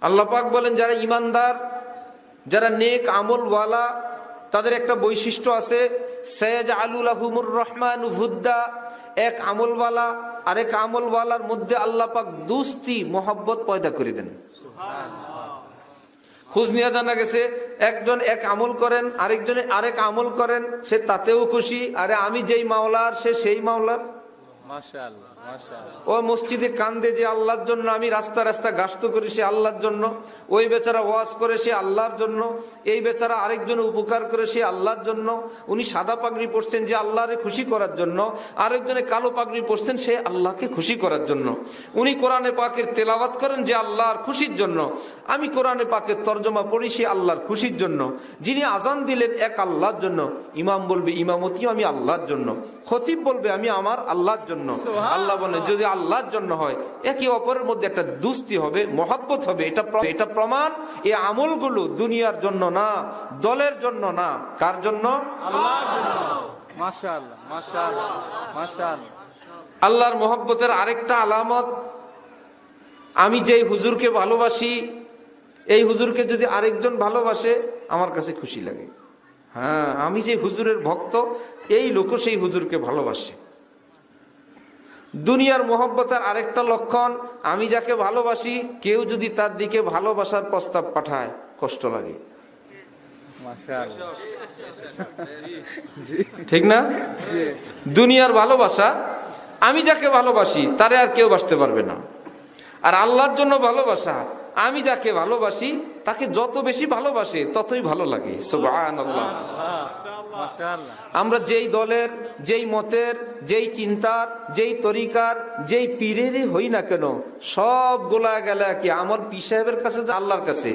আল্লাহ পাক বলেন যারা ইমানদার, যারা নেক আমলওয়ালা, তাদের একটা বৈশিষ্ট্য আছে, সায়াজআলু লাহুমুর রহমানু ভুদ্দা। এক আমলওয়ালা আরেক আমলওয়ালার মধ্যে আল্লাহ পাক দোস্তি মোহাব্বত পয়দা করে দেন। খোঁজ নিয়ে জানা গেছে একজন এক আমল করেন, আরেকজনে আরেক আমল করেন, সে তাতেও খুশি, আরে আমি যেই মাওলার সে সেই মাওলার। মাশাআল্লাহ মাশাআল্লাহ। ও মসজিদে কান্দে যে আল্লাহর জন্য, আমি রাস্তা রাস্তা গাস্ত করি সে আল্লাহর জন্য, ওই বেচারা ওয়াজ করে সে আল্লাহর জন্য, এই বেচারা আরেকজন উপকার করে সে আল্লাহর জন্য। উনি সাদা পাগড়ি পরছেন যে আল্লাহরে খুশি করার জন্য, আরেকজনে কালো পাগড়ি পরছেন সে আল্লাহকে খুশি করার জন্য। উনি কোরআনে পাকের তেলাওয়াত করেন যে আল্লাহর খুশির জন্য, আমি কোরআনে পাকের তরজমা পড়ি সে আল্লাহর খুশির জন্য। যিনি আজান দিলেন এক আল্লাহর জন্য, ইমাম বলবে ইমামতিও আমি আল্লাহর জন্য, খতিব বলবে আমি আমার আল্লাহর জন্য। আল্লাহ বলে যদি আল্লাহর জন্য হয় একে অপরের মধ্যে একটা দুস্তি হবে, মহাব্বত হবে। এটা প্রমাণ এই আমলগুলো দুনিয়ার জন্য না, দলের জন্য না, কার জন্য? আল্লাহর জন্য। মাশাআল্লাহ মাশাআল্লাহ মাশাআল্লাহ। আল্লাহর মহব্বতের আরেকটা আলামত, আমি যেই হুজুরকে ভালোবাসি এই হুজুরকে যদি আরেকজন ভালোবাসে আমার কাছে খুশি লাগে। হ্যাঁ, আমি যে হুজুরের ভক্ত এই লোক সেই হুজুরকে ভালোবাসে। দুনিয়ার মহব্বতের আরেকটা লক্ষণ, আমি যাকে ভালোবাসি কেউ যদি তার দিকে ভালোবাসার প্রস্তাব পাঠায় কষ্ট লাগে। মাশাআল্লাহ। ঠিক না? দুনিয়ার ভালোবাসা, আমি যাকে ভালোবাসি তারে আর কেউ বাসতে পারবে না। আর আল্লাহর জন্য ভালোবাসা, আমি যাকে ভালোবাসি তাকে যত বেশি ভালোবাসে ততই ভালো লাগে। সুবহানাল্লাহ। আমরা যেই দলের, যেই মতের, যেই চিন্তার, যেই তরিকার, যেই পীরেরই হই না কেন, সব গোলা গেলা কি আমার পীর সাহেবের কাছে, আল্লাহর কাছে।